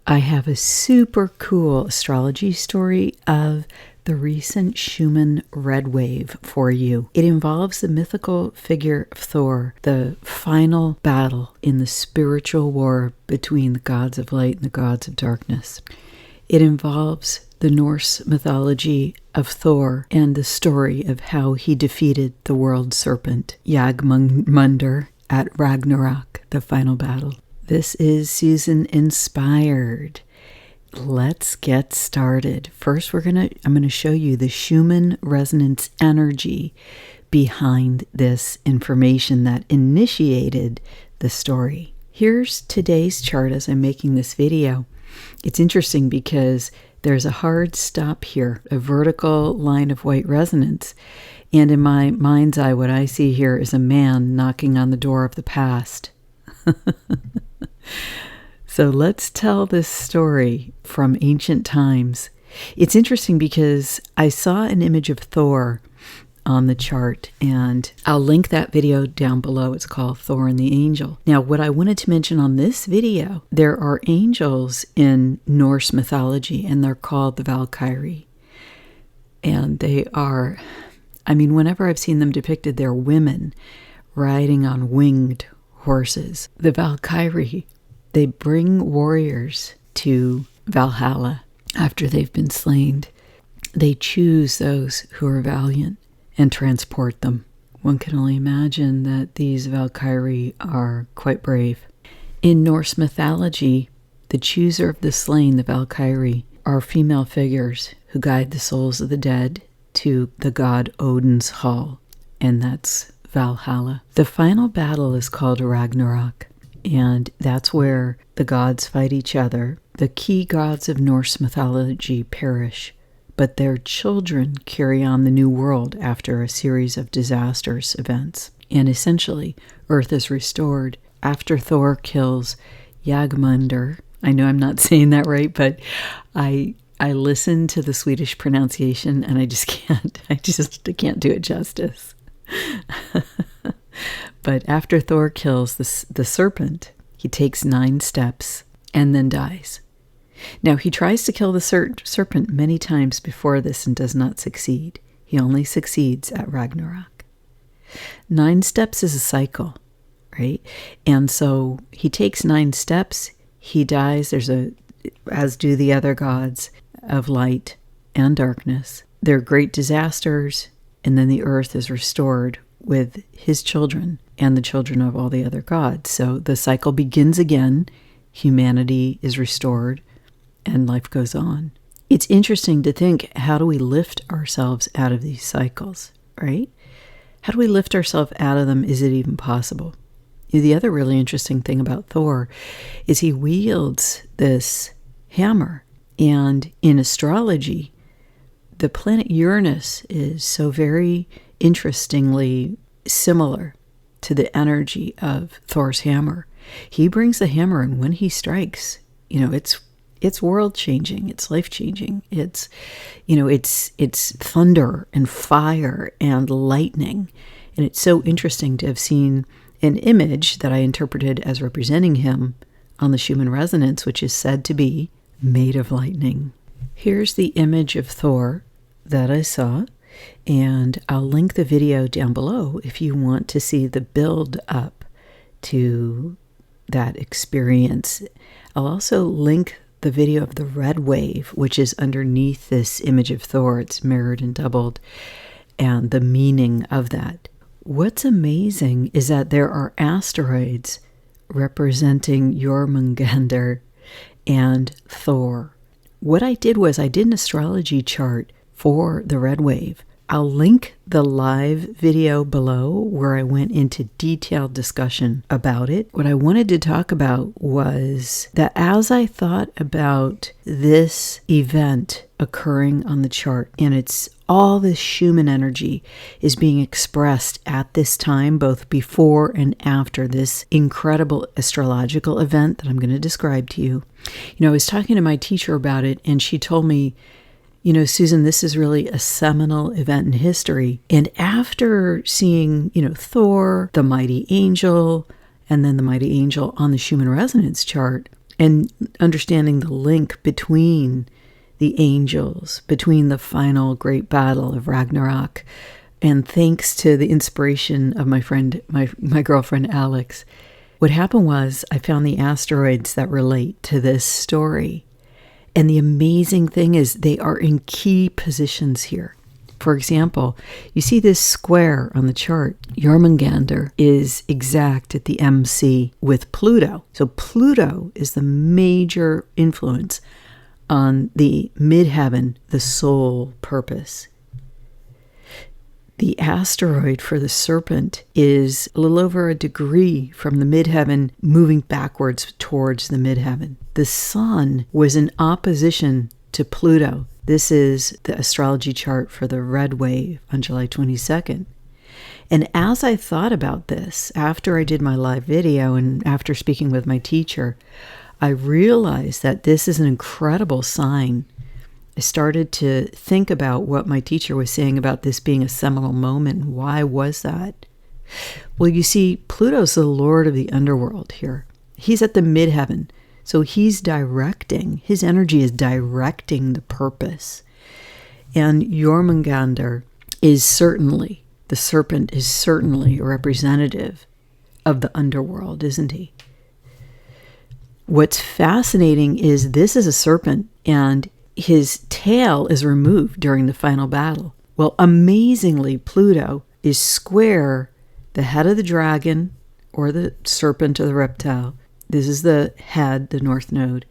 I have a super cool astrology story of the recent Schumann red wave for you. It involves the mythical figure of Thor, the final battle in the spiritual war between the gods of light and the gods of darkness. It involves the Norse mythology of Thor and the story of how he defeated the world serpent, Jörmungandr, at Ragnarok, the final battle. This is season inspired. Let's get started. First, I'm going to show you the Schumann Resonance energy behind this information that initiated the story. Here's today's chart as I'm making this video. It's interesting because there's a hard stop here, a vertical line of white resonance. And in my mind's eye, what I see here is a man knocking on the door of the past. So let's tell this story from ancient times. It's interesting because I saw an image of Thor on the chart, and I'll link that video down below. It's called Thor and the Angel. Now, what I wanted to mention on this video, there are angels in Norse mythology, and they're called the Valkyrie. And they are, whenever I've seen them depicted, they're women riding on winged horses. The Valkyrie, they bring warriors to Valhalla after they've been slain. They choose those who are valiant and transport them. One can only imagine that these Valkyrie are quite brave. In Norse mythology, the chooser of the slain, the Valkyrie, are female figures who guide the souls of the dead to the god Odin's hall, and that's Valhalla. The final battle is called Ragnarok, and that's where the gods fight each other. The key gods of Norse mythology perish, but their children carry on the new world after a series of disastrous events. And essentially, Earth is restored after Thor kills Jörmungandr. I know I'm not saying that right, but I listen to the Swedish pronunciation and I can't do it justice. But after Thor kills the serpent, he takes 9 steps and then dies. Now, he tries to kill the serpent many times before this and does not succeed. He only succeeds at Ragnarok. 9 steps is a cycle, right? And so he takes 9 steps, he dies. As do the other gods of light and darkness. There are great disasters, and then the earth is restored with his children and the children of all the other gods. So the cycle begins again, humanity is restored, and life goes on. It's interesting to think, how do we lift ourselves out of these cycles, right? How do we lift ourselves out of them? Is it even possible? The other really interesting thing about Thor is he wields this hammer. And in astrology, the planet Uranus is so very interestingly similar to the energy of Thor's hammer. He brings the hammer, and when he strikes, it's world-changing, it's life-changing. It's thunder and fire and lightning. And it's so interesting to have seen an image that I interpreted as representing him on the Schumann Resonance, which is said to be made of lightning. Here's the image of Thor that I saw, and I'll link the video down below if you want to see the build up to that experience. I'll also link the video of the red wave, which is underneath this image of Thor. It's mirrored and doubled, and the meaning of that. What's amazing is that there are asteroids representing Jörmungandr and Thor. What I did was I did an astrology chart for the red wave. I'll link the live video below where I went into detailed discussion about it. What I wanted to talk about was that as I thought about this event occurring on the chart, and it's all this Schumann energy is being expressed at this time, both before and after this incredible astrological event that I'm going to describe to you. I was talking to my teacher about it, and she told me, Susan, this is really a seminal event in history. And after seeing, Thor, the mighty angel, and then the mighty angel on the Schumann Resonance chart, and understanding the link between the angels, between the final great battle of Ragnarok. And thanks to the inspiration of my friend, my girlfriend Alex, what happened was I found the asteroids that relate to this story. And the amazing thing is they are in key positions here. For example, you see this square on the chart. Jörmungandr is exact at the MC with Pluto. So Pluto is the major influence on the midheaven, the soul purpose. The asteroid for the serpent is a little over a degree from the midheaven, moving backwards towards the midheaven. The sun was in opposition to Pluto. This is the astrology chart for the red wave on July 22nd. And as I thought about this, after I did my live video and after speaking with my teacher, I realized that this is an incredible sign. I started to think about what my teacher was saying about this being a seminal moment. Why was that? Well, you see, Pluto's the lord of the underworld here. He's at the midheaven. So he's directing, his energy is directing the purpose. And Jörmungandr is certainly, the serpent is certainly a representative of the underworld, isn't he? What's fascinating is this is a serpent and his tail is removed during the final battle. Well, amazingly, Pluto is square the head of the dragon or the serpent or the reptile. This is the head, the north node.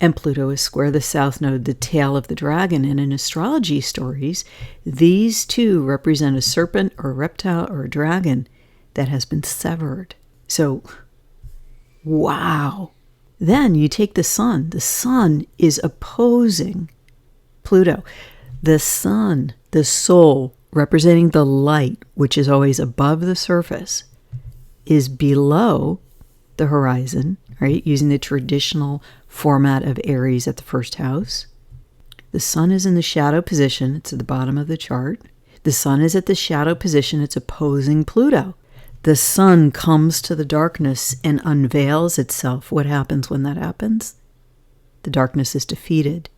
And Pluto is square the south node, the tail of the dragon. And in astrology stories, these two represent a serpent or a reptile or a dragon that has been severed. So, wow. Then you take the sun. The sun is opposing Pluto. The sun, the soul, representing the light, which is always above the surface, is below the horizon, right? Using the traditional format of Aries at the first house. The sun is in the shadow position. It's at the bottom of the chart. The sun is at the shadow position. It's opposing Pluto. The sun comes to the darkness and unveils itself. What happens when that happens? The darkness is defeated.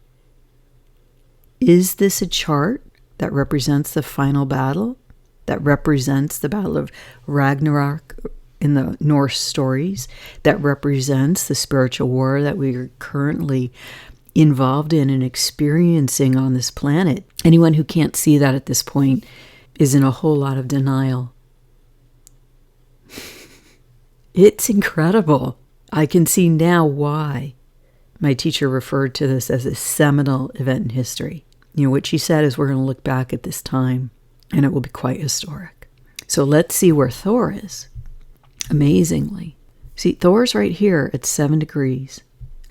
Is this a chart that represents the final battle? That represents the battle of Ragnarok in the Norse stories? That represents the spiritual war that we are currently involved in and experiencing on this planet? Anyone who can't see that at this point is in a whole lot of denial. It's incredible. I can see now why my teacher referred to this as a seminal event in history. You know, what she said is we're going to look back at this time and it will be quite historic. So let's see where Thor is. Amazingly. See, Thor's right here at 7 degrees.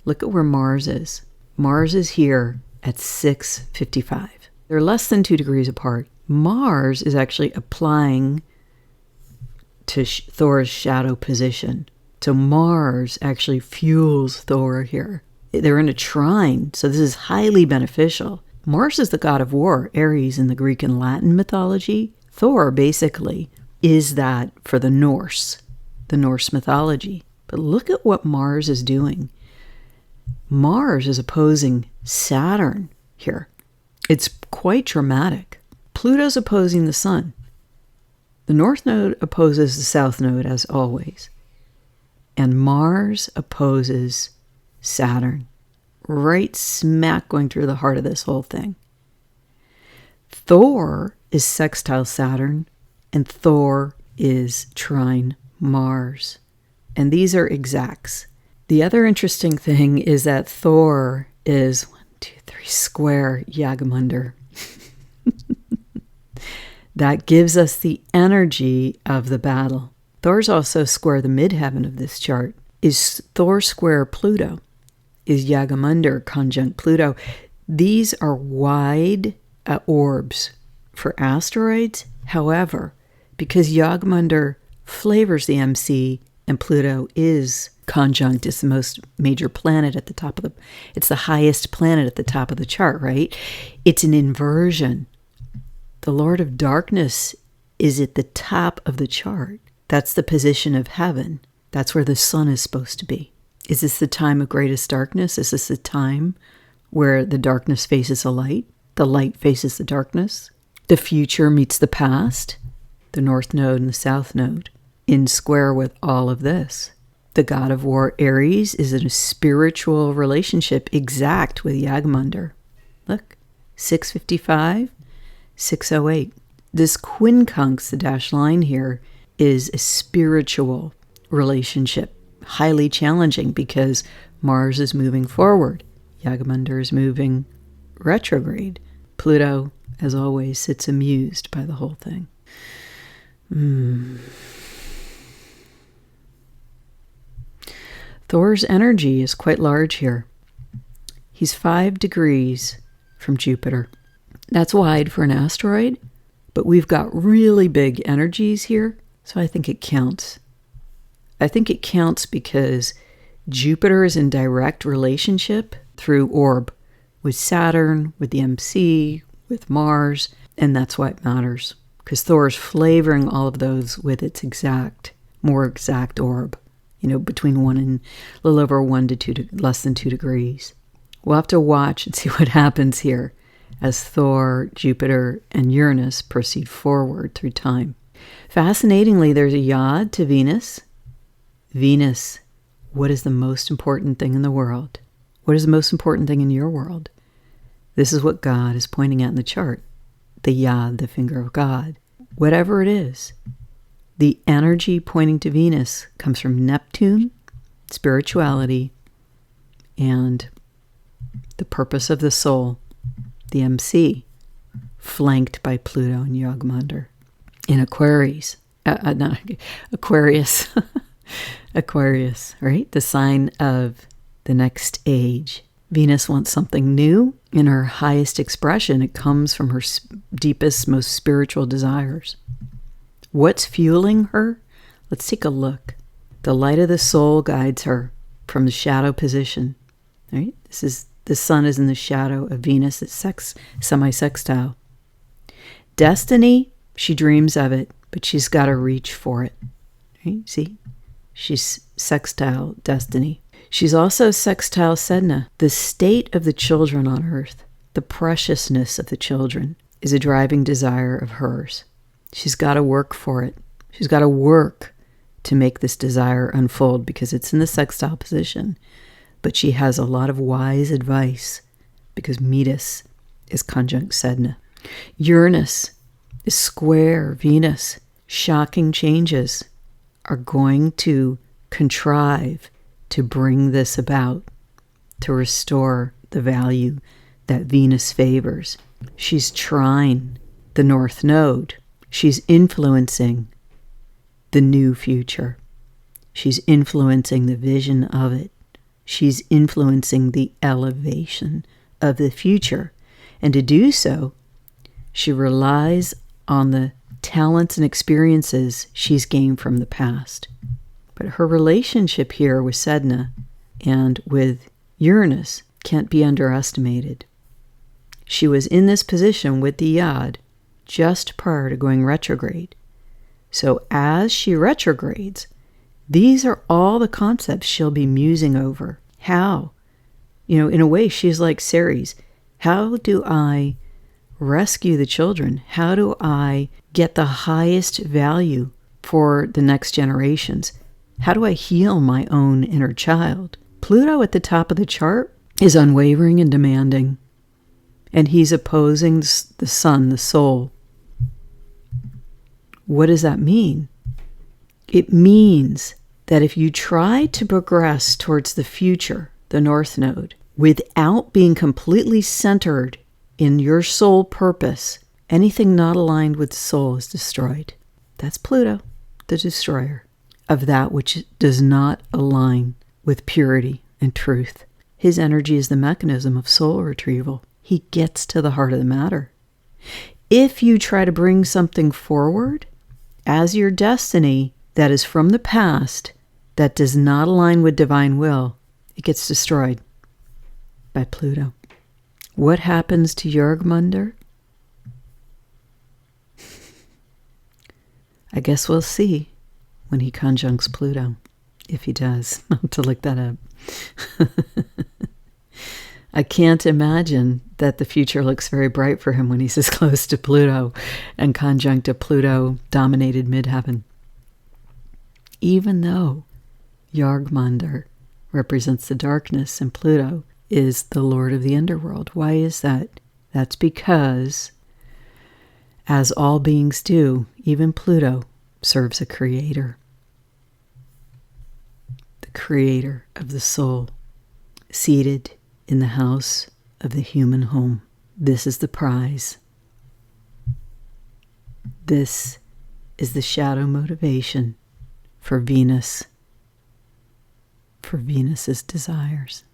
Look at where Mars is. Mars is here at 6:55. They're less than 2 degrees apart. Mars is actually applying to Thor's shadow position. So Mars actually fuels Thor here. They're in a trine, so this is highly beneficial. Mars is the god of war, Ares in the Greek and Latin mythology. Thor basically is that for the Norse mythology. But look at what Mars is doing. Mars is opposing Saturn here. It's quite dramatic. Pluto's opposing the sun. The north node opposes the south node as always. And Mars opposes Saturn. Right smack going through the heart of this whole thing. Thor is sextile Saturn and Thor is trine Mars. And these are exacts. The other interesting thing is that Thor is 1, 2, 3 square Jörmungandr. That gives us the energy of the battle. Thor's also square the midheaven of this chart. Is Thor square Pluto? Is Jörmungandr conjunct Pluto? These are wide orbs for asteroids. However, because Jörmungandr flavors the MC and Pluto is conjunct, it's the most major planet at the top of it's the highest planet at the top of the chart, right? It's an inversion. The Lord of Darkness is at the top of the chart. That's the position of heaven. That's where the sun is supposed to be. Is this the time of greatest darkness? Is this the time where the darkness faces the light faces the darkness? The future meets the past, the North Node and the South Node, in square with all of this. The god of war, Aries, is in a spiritual relationship exact with Jörmungandr. Look, 655, 608. This quincunx, the dashed line here, is a spiritual relationship, highly challenging because Mars is moving forward. Jörmungandr is moving retrograde. Pluto, as always, sits amused by the whole thing. Thor's energy is quite large here. He's 5 degrees from Jupiter. That's wide for an asteroid, but we've got really big energies here, so I think it counts. I think it counts because Jupiter is in direct relationship through orb with Saturn, with the MC, with Mars, and that's why it matters. Because Thor is flavoring all of those with its more exact orb. Between 1 and a little over 1 to 2, less than 2 degrees. We'll have to watch and see what happens here as Thor, Jupiter, and Uranus proceed forward through time. Fascinatingly, there's a yod to Venus. Venus, what is the most important thing in the world? What is the most important thing in your world? This is what God is pointing at in the chart. The yod, the finger of God. Whatever it is. The energy pointing to Venus comes from Neptune, spirituality, and the purpose of the soul, the MC, flanked by Pluto and Jörmungandr. In Aquarius, Aquarius, right? The sign of the next age. Venus wants something new. In her highest expression, it comes from her deepest, most spiritual desires. What's fueling her? Let's take a look. The light of the soul guides her from the shadow position. Right? The sun is in the shadow of Venus. It's semi-sextile. Destiny, she dreams of it, but she's got to reach for it. Right? See? She's sextile destiny. She's also sextile Sedna. The state of the children on earth, the preciousness of the children, is a driving desire of hers. She's got to work for it. She's got to work to make this desire unfold because it's in the sextile position. But she has a lot of wise advice because Metis is conjunct Sedna. Uranus is square Venus. Shocking changes are going to contrive to bring this about, to restore the value that Venus favors. She's trine the North Node. She's influencing the new future. She's influencing the vision of it. She's influencing the elevation of the future. And to do so, she relies on the talents and experiences she's gained from the past. But her relationship here with Sedna and with Uranus can't be underestimated. She was in this position with the yod just prior to going retrograde. So as she retrogrades, these are all the concepts she'll be musing over. How? In a way, she's like Ceres. How do I rescue the children? How do I get the highest value for the next generations? How do I heal my own inner child? Pluto at the top of the chart is unwavering and demanding. And he's opposing the sun, the soul. What does that mean? It means that if you try to progress towards the future, the North Node, without being completely centered in your soul purpose, anything not aligned with the soul is destroyed. That's Pluto, the destroyer of that which does not align with purity and truth. His energy is the mechanism of soul retrieval. He gets to the heart of the matter. If you try to bring something forward as your destiny that is from the past, that does not align with divine will, it gets destroyed by Pluto. What happens to Jörmungandr? I guess we'll see when he conjuncts Pluto. if he does. I'll have to look that up. I can't imagine that the future looks very bright for him when he's this close to Pluto and conjunct a Pluto-dominated midheaven. Even though Jörmungandr represents the darkness and Pluto is the lord of the underworld. Why is that? That's because, as all beings do, even Pluto serves a creator. The creator of the soul, seated in the house of the human home. This is the prize. This is the shadow motivation for Venus, for Venus's desires.